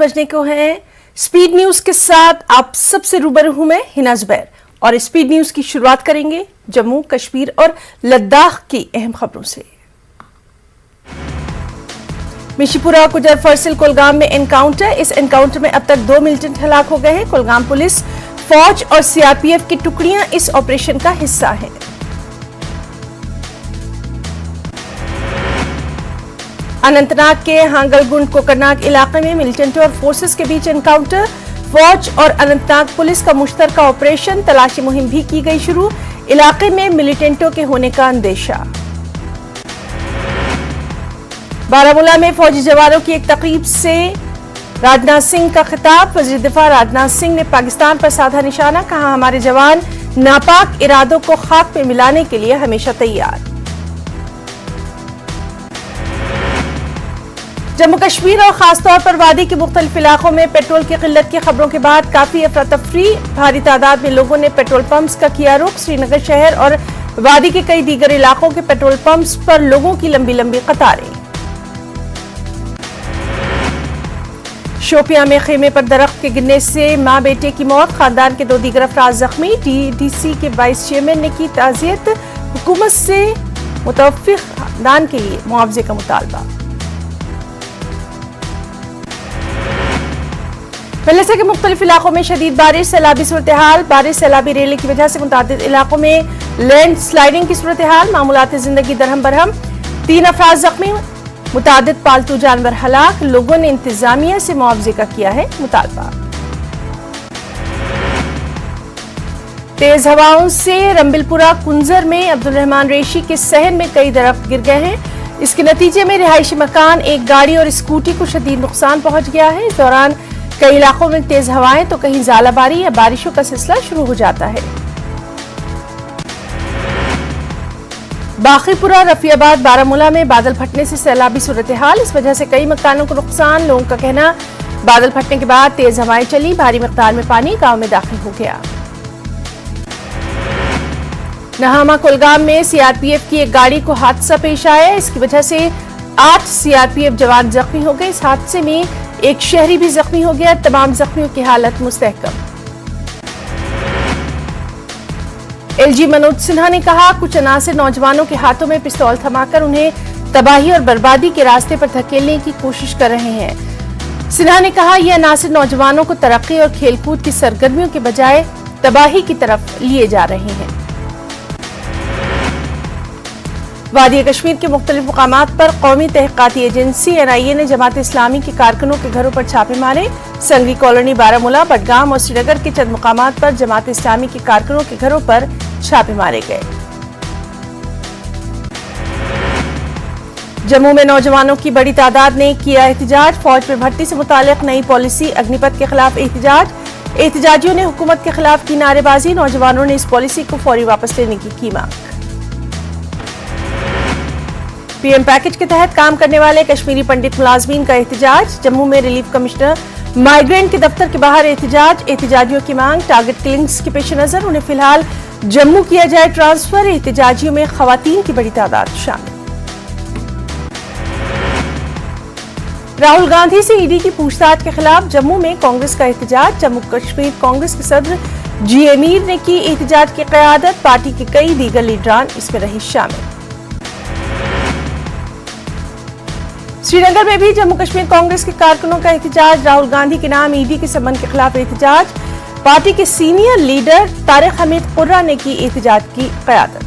बजने को है। स्पीड न्यूज के साथ आप सबसे रूबरू हूं मैं हिना जुबैर और स्पीड न्यूज की शुरुआत करेंगे जम्मू कश्मीर और लद्दाख की अहम खबरों से। मिशीपुरा कुजर फरसिल कुलगाम में एनकाउंटर। इस एनकाउंटर में अब तक 2 मिलिटेंट हलाक हो गए हैं। कुलगाम पुलिस, फौज और सीआरपीएफ की टुकड़ियां इस ऑपरेशन का हिस्सा हैं। अनंतनाग के हांगलगुंड कोकरनाग इलाके में मिलिटेंटों और फोर्सेस के बीच एनकाउंटर। फौज और अनंतनाग पुलिस का मुश्तरका ऑपरेशन, तलाशी मुहिम भी की गई शुरू। इलाके में मिलिटेंटों के होने का अंदेशा। बारामूला में फौजी जवानों की एक तकरीब से राजनाथ सिंह का खिताब। वज़ीर दिफा राजनाथ सिंह ने पाकिस्तान पर साधा निशाना, कहा हमारे जवान नापाक इरादों को खाक में मिलाने के लिए हमेशा तैयार। जम्मू कश्मीर और खासतौर पर वादी के मुख्तलिफ इलाकों में पेट्रोल की किल्लत की खबरों के बाद काफी अफरा तफरी। भारी तादाद में लोगों ने पेट्रोल पंप्स का किया रुख। श्रीनगर शहर और वादी के कई दीगर इलाकों के पेट्रोल पंप्स पर लोगों की लंबी लंबी कतारें। शोपियां में खेमे पर दरख्त के गिरने से मां बेटे की मौत, खानदान के 2 दीगर अफराद जख्मी। डीडीसी के वाइस चेयरमैन ने की ताज़ियत। हुकूमत से मुतवफ़्फ़ी खानदान के लिए मुआवजे का मुतालबा। वेलेसा के मुख्तलिफ इलाकों में शदीद बारिश, सैलाबी सूरत-ए-हाल। बारिश सैलाबी रेले की वजह से मुतादिद इलाकों में लैंड स्लाइडिंग की सूरत-ए-हाल। मामूलात जिंदगी दरहम बरहम, 3 अफराद जख्मी, मुतादिद पालतू जानवर हलाक। लोगों ने इंतजामिया से मुआवजे का किया है मुतालबा। तेज हवाओं से रंबिलपुरा कुंजर में अब्दुल रहमान रेशी के सहन में कई दरख्त गिर गए हैं। इसके नतीजे में रिहायशी मकान, एक गाड़ी और स्कूटी को शदीद नुकसान पहुंच गया है। इस दौरान कई इलाकों में तेज हवाएं तो कहीं ज़ालाबारी या बारिशों का सिलसिला शुरू हो जाता है। बाखीपुरा रफियाबाद बारामूला में बादल फटने से सैलाबी सूरत-ए-हाल। इस वजह से कई मकानों को नुकसान। लोगों का कहना, बादल फटने के बाद तेज हवाएं चली, भारी मिकदार में पानी गांव में दाखिल हो गया। नहामा कुलगाम में सीआरपीएफ की एक गाड़ी को हादसा पेश आया। इसकी वजह से 8 सीआरपीएफ जवान जख्मी हो गए। इस हादसे में एक शहरी भी जख्मी हो गया। तमाम जख्मियों की हालत मुस्तहकम। एलजी मनोज सिन्हा ने कहा, कुछ अनासिर नौजवानों के हाथों में पिस्तौल थमाकर उन्हें तबाही और बर्बादी के रास्ते पर धकेलने की कोशिश कर रहे हैं। सिन्हा ने कहा, यह अनासिर नौजवानों को तरक्की और खेलकूद की सरगर्मियों के बजाय तबाही की तरफ लिए जा रहे हैं। वादी कश्मीर के मुख्तलिफ मुकामात पर कौमी तहकीकाती एजेंसी NIA ने जमात इस्लामी के कारकुनों के घरों पर छापे मारे। संगरी कॉलोनी, बारामूला, बडगाम और श्रीनगर के चंद मुकामात पर जमात इस्लामी के कारकुनों के घरों पर छापे मारे गए। जम्मू में नौजवानों की बड़ी तादाद ने किया एहतजाज। फौज में भर्ती से मुतालिक नई पॉलिसी अग्निपथ के खिलाफ एहतजाज। एहतजाजियों ने हुकूमत के खिलाफ की नारेबाजी। नौजवानों ने इस पॉलिसी को फौरी वापस लेने की मांग। पीएम पैकेज के तहत काम करने वाले कश्मीरी पंडित मुलाजमीन का एहतजाज। जम्मू में रिलीफ कमिश्नर माइग्रेंट के दफ्तर के बाहर एहतजाज। एहतजाजियों की मांग, टारगेट किलिंग्स के पेश नजर उन्हें फिलहाल जम्मू किया जाए ट्रांसफर। एहतजाजियों में खवातीन की बड़ी तादाद शामिल। राहुल गांधी से ईडी की पूछताछ के खिलाफ जम्मू में कांग्रेस का एहतजाज। जम्मू कश्मीर कांग्रेस के सदर जी मीर ने की एहतजाज की क़यादत। पार्टी के कई दीगर लीडरान इसमें रहे शामिल। श्रीनगर में भी जम्मू कश्मीर कांग्रेस के कारकुनों का एहतजाज। राहुल गांधी के नाम ईडी के संबंध के खिलाफ एहतजाज। पार्टी के सीनियर लीडर तारिक हमीद कुर्रा ने की एहतजाज की क़यादत।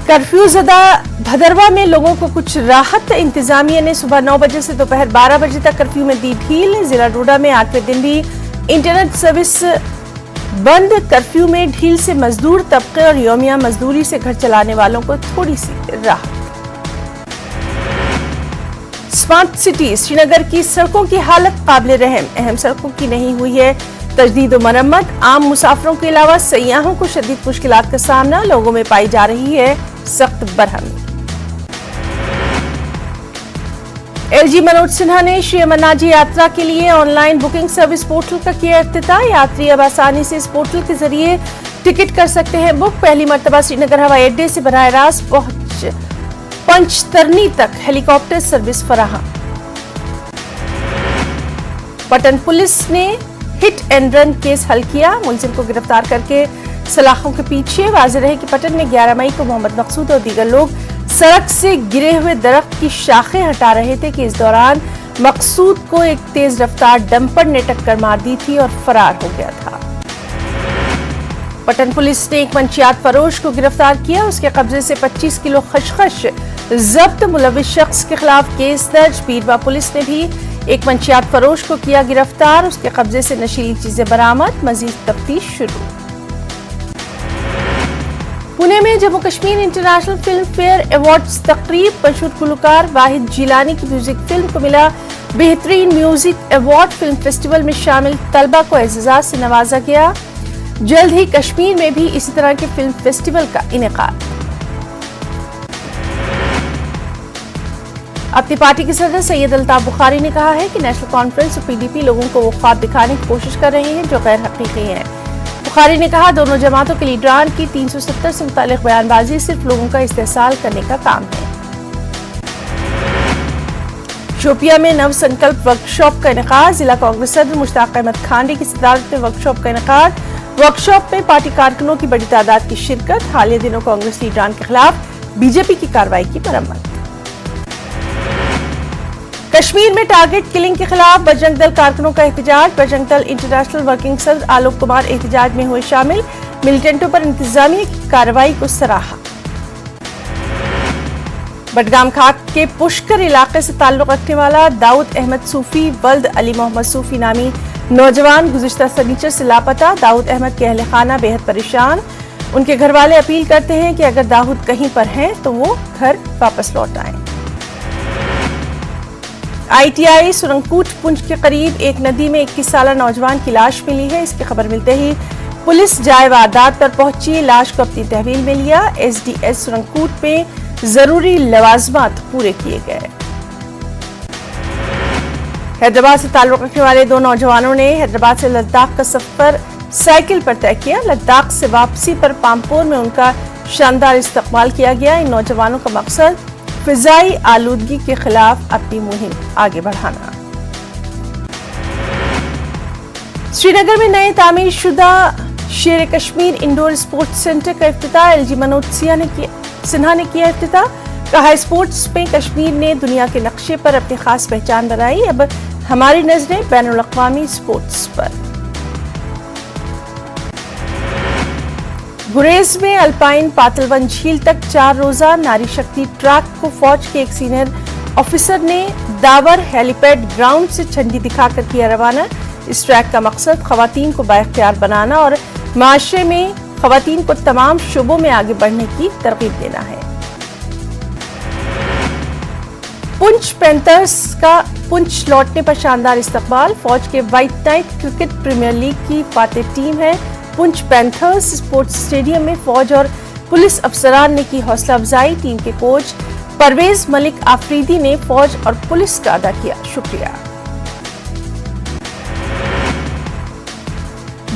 कर्फ्यू ज़दा भदरवा में लोगों को कुछ राहत। इंतजामिया ने सुबह 9 बजे से दोपहर 12 बजे तक कर्फ्यू में दी ढील। जिला डोडा में 8वें दिन भी इंटरनेट सर्विस बंद। कर्फ्यू में ढील से मजदूर तबके और यौमिया मजदूरी से घर चलाने वालों को थोड़ी सी राहत। स्मार्ट सिटी श्रीनगर की सड़कों की हालत काबिल रहम। अहम सड़कों की नहीं हुई है तजदीद और मरम्मत। आम मुसाफिरों के अलावा सयाहों को शदीद मुश्किलात का सामना। लोगों में पाई जा रही है सख्त बरहमी। एलजी मनोज सिन्हा ने श्री अमरनाथ जी यात्रा के लिए ऑनलाइन बुकिंग सर्विस पोर्टल का किया इफ्तिताह। यात्री अब आसानी से इस पोर्टल के जरिए टिकट कर सकते हैं बुक। पहली मर्तबा श्रीनगर हवाई अड्डे से बराह रास्त पंचतरनी तक हेलीकॉप्टर सर्विस फराहम। पटन पुलिस ने हिट एंड रन केस हल किया। मुलजिम को गिरफ्तार करके सलाखों के पीछे। वाज़ेह रहे कि पटन में 11 मई को मोहम्मद मकसूद और दीगर लोग सड़क से गिरे हुए दरख्त की शाखें हटा रहे थे कि इस दौरान मकसूद को एक तेज रफ्तार डंपर ने टक्कर मार दी थी और फरार हो गया था। पटन पुलिस ने एक मंशियात फरोश को गिरफ्तार किया। उसके कब्जे से 25 किलो खशखश जब्त। मुलविस शख्स के खिलाफ केस दर्ज। पीरवा पुलिस ने भी एक मंशियात फरोश को किया गिरफ्तार। उसके कब्जे से नशीली चीजें बरामद। मजीद तफ्तीश शुरू। पुणे में Jammu Kashmir international film fair awards तकरीब। मशहूर गुलकार वाहिद जिलानी की म्यूजिक फिल्म को मिला बेहतरीन म्यूजिक अवार्ड। फिल्म फेस्टिवल में शामिल तलबा को एजाज से नवाजा गया। जल्द ही कश्मीर में भी इसी तरह के फिल्म फेस्टिवल का इनेकाद। अपनी पार्टी के सदर सैयद अल्ताफ बुखारी ने कहा है कि नेशनल कॉन्फ्रेंस और पीडीपी लोगों को वो ख्वाब दिखाने की कोशिश कर रहे हैं जो गैर हकीकी हैं। बुखारी ने कहा दोनों जमातों के लीडरान की 370 से मुतालिक बयानबाजी सिर्फ लोगों का इस्तेहसाल करने का काम है। शोपिया में नव संकल्प वर्कशॉप का इनेकाद। जिला कांग्रेस सदर मुश्ताक अहमद खांडी की सदारत में वर्कशॉप का इनेकाद। वर्कशॉप में पार्टी कारकुनों की बड़ी तादाद की शिरकत। हालिया दिनों कांग्रेस लीडरान के खिलाफ बीजेपी की कार्रवाई की मरम्मत। कश्मीर में टारगेट किलिंग के खिलाफ बजरंग दल कारकुनों का एहतजाज। बजरंग दल इंटरनेशनल वर्किंग सदर आलोक कुमार एहतजाज में हुए शामिल। मिलिटेंटों पर इंतजामिया की कार्रवाई को सराहा। बडगाम खाक के पुष्कर इलाके से ताल्लुक रखने वाला दाऊद अहमद सूफी वल्द अली मोहम्मद सूफी नामी नौजवान गुज़िश्ता शनिचर से लापता। दाऊद अहमद के अहले खाना बेहद परेशान। उनके घर वाले अपील करते हैं कि अगर दाऊद कहीं पर हैं तो वो घर वापस लौट आएं। ITI सुरंगकूट पुंछ के करीब एक नदी में 21 साला नौजवान की लाश मिली है। इसकी खबर मिलते ही पुलिस जाए वारदात पर पहुंची। लाश को अपनी तहवील में लिया। SDS सुरंगकूट में जरूरी लवाजमात पूरे किए गए। हैदराबाद से ताल्लुक रखने वाले दो नौजवानों ने हैदराबाद से लद्दाख का सफर साइकिल पर तय किया। लद्दाख से वापसी पर पामपोर में उनका शानदार इस्तकबाल किया गया। इन नौजवानों का मकसद फिजाई आलूदगी के खिलाफ अपनी मुहिम आगे बढ़ाना। श्रीनगर में नए तामीर शुदा शेर कश्मीर इंडोर स्पोर्ट्स सेंटर का इफ्तिताह। LG मनोज सिन्हा ने किया इफ्तिताह। कहा स्पोर्ट्स में कश्मीर ने दुनिया के नक्शे पर अपनी खास पहचान बनाई। अब हमारी नजरें बैनुल अक़वामी स्पोर्ट्स पर। गुरेज में अल्पाइन पातलवन झील तक 4 रोजा नारी शक्ति ट्रैक को फौज के एक सीनियर ऑफिसर ने दावर हेलीपैड ग्राउंड से झंडी दिखाकर किया रवाना। इस ट्रैक का मकसद खवातीन को बाइख्तियार बनाना और माशरे में खवातीन को तमाम शोबों में आगे बढ़ने की तरगीब देना है। पुंछ पैंथर्स का पुंछ लौटने पर शानदार इस्तकबाल। फौज के white night cricket premier league की फातेह टीम है पुंछ पैंथर्स। स्पोर्ट्स स्टेडियम में फौज और पुलिस अफसरान ने की हौसला अफजाई। टीम के कोच परवेज मलिक आफरीदी ने फौज और पुलिस का अदा किया शुक्रिया।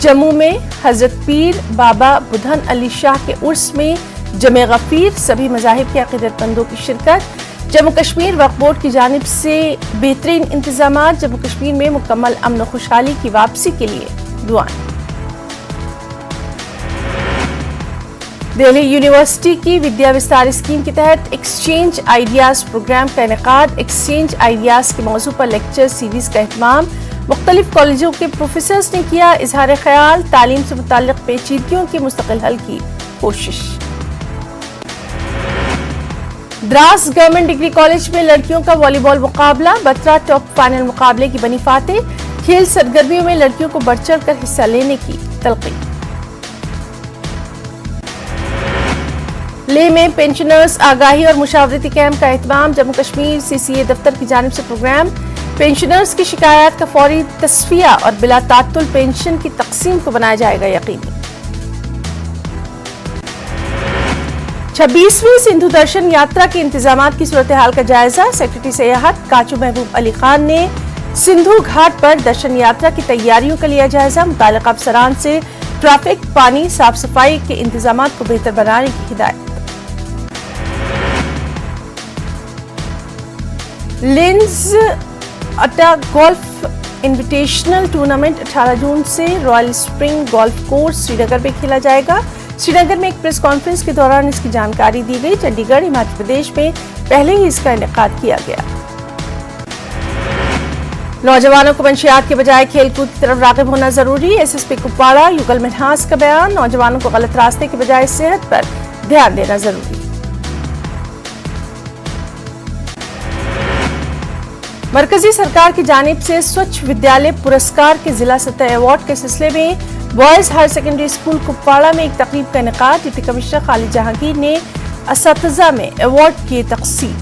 जम्मू में हजरत पीर बाबा बुधन अली शाह के उर्स में जमे गफीर। सभी मजाहिब के अकीदतमंदों की शिरकत। जम्मू कश्मीर वक्फ बोर्ड की जानिब से बेहतरीन इंतजामात। जम्मू कश्मीर में मुकम्मल अमन और खुशहाली की वापसी के लिए दुआएं। दिल्ली यूनिवर्सिटी की विद्या विस्तार स्कीम के तहत एक्सचेंज आइडियाज प्रोग्राम का इनेकाद। एक्सचेंज आइडियाज के मौजू पर लेक्चर सीरीज का एहतमाम। मुख्तलिफ कॉलेजों के प्रोफेसर्स ने किया इजहार ख्याल। तालीम से मुताल्लिक पेचीदगियों के मुस्तकिल हल की कोशिश। द्रास गवर्नमेंट डिग्री कॉलेज में लड़कियों का वॉलीबॉल मुकाबला। बत्रा टॉप फाइनल मुकाबले की बनी फातेह। खेल सरगर्मियों में लड़कियों को बढ़ चढ़ कर हिस्सा लेने की तलकीन। लेह में पेंशनर्स आगाही और मुशावरती कैंप का एहतमाम। जम्मू कश्मीर CCA दफ्तर की जानिब से प्रोग्राम। पेंशनर्स की शिकायत का फौरी तस्फिया और बिला तात्तुल पेंशन की तकसीम को बनाया जाएगा यकीनी। 26वीं सिंधु दर्शन यात्रा के इंतजामात की सूरत हाल का जायजा। सेक्रेटरी सयाहत काचू महबूब अली खान ने सिंधु घाट पर दर्शन यात्रा की तैयारियों का लिया जायजा। मुताल्लिक़ अफसरान से ट्रैफिक, पानी, साफ सफाई के इंतजामात को बेहतर बनाने की हिदायत। लिंज अड्डा गोल्फ انویٹیشنل ٹورنامنٹ 18 جون سے رائل اسپرنگ گولف کورس سری نگر میں کھیلا جائے گا۔ سری نگر میں ایک پریس کانفرنس کے دوران اس کی جانکاری دی گئی۔ چنڈی گڑھ ہماچل پردیش میں پہلے ہی اس کا انعقاد کیا گیا۔ نوجوانوں کو منشیات کے بجائے کھیل کود کی طرف راغب ہونا ضروری۔ S S P Kupwara یوگل Minhas کا بیان۔ نوجوانوں کو غلط راستے کے بجائے صحت پر دھیان دینا ضروری۔ مرکزی سرکار کی جانب سے سوچھ ودیالیہ پرسکار کے ضلع سطح ایوارڈ کے سلسلے میں boys higher secondary school Kupwara میں ایک تقریب کا انعقاد۔ ڈپٹی کمشنر خالد جہانگیر نے اساتذہ میں ایوارڈ کی تقسیم۔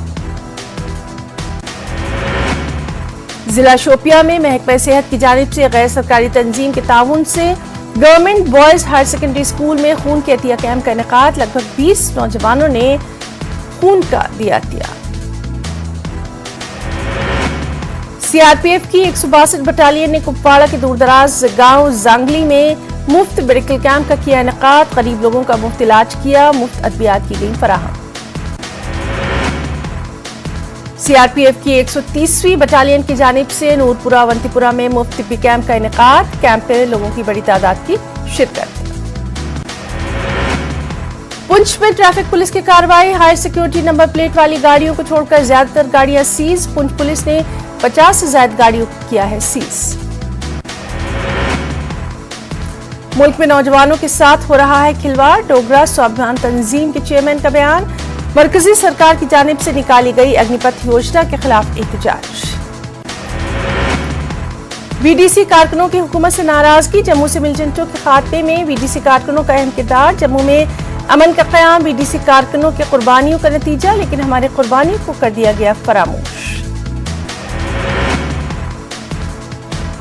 ضلع شوپیاں میں محکمہ صحت کی جانب سے غیر سرکاری تنظیم کے تعاون سے government boys higher secondary school میں خون کے عطیہ کیمپ کا انعقاد۔ لگ بھگ 20 نوجوانوں نے خون کا دیا عطیہ۔ سی آر پی ایف کی 162 بٹالین نے کپواڑہ کے دور دراز گاؤں زانگلی میں مفت میڈیکل کیمپ کا کیا انعقاد۔ غریب لوگوں کا مفت علاج کیا، مفت ادویات کی گئی فراہم۔ سی آر پی ایف کی 130ویں بٹالین کی جانب سے نورپورہ اونتی پورہ میں مفت طبی کیمپ کا انعقاد۔ کیمپ میں لوگوں کی بڑی تعداد کی شرکت۔ پنچ میں ٹریفک پولیس کی کارروائی۔ ہائی سیکیورٹی نمبر پلیٹ والی گاڑیوں کو چھوڑ کر زیادہ تر گاڑیاں سیز۔ پنچ پولیس نے 50 سے زائد گاڑیوں کو کیا ہے سیز۔ ملک میں نوجوانوں کے ساتھ ہو رہا ہے کھلواڑ۔ ڈوگرا سوابھیمان تنظیم کے چیئرمین کا بیان۔ مرکزی سرکار کی جانب سے نکالی گئی اگنی پتھ یوجنا کے خلاف احتجاج۔ وی ڈی سی کارکنوں کی حکومت سے ناراضگی۔ جموں سے ملٹنٹوں کے خاتمے میں وی ڈی سی کارکنوں کا اہم کردار۔ جموں میں امن کا قیام وی ڈی سی کارکنوں کی قربانیوں کا نتیجہ، لیکن ہماری قربانیوں کو کر دیا گیا فراموش۔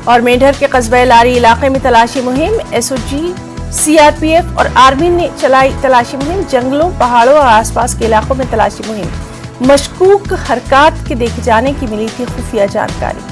اور مینڈھر کے قصبہ لاری علاقے میں تلاشی مہم۔ ایس او جی، سی آر پی ایف اور آرمی نے چلائی تلاشی مہم۔ جنگلوں، پہاڑوں اور آس پاس کے علاقوں میں تلاشی مہم۔ مشکوک حرکات کے دیکھے جانے کی ملی تھی خفیہ جانکاری۔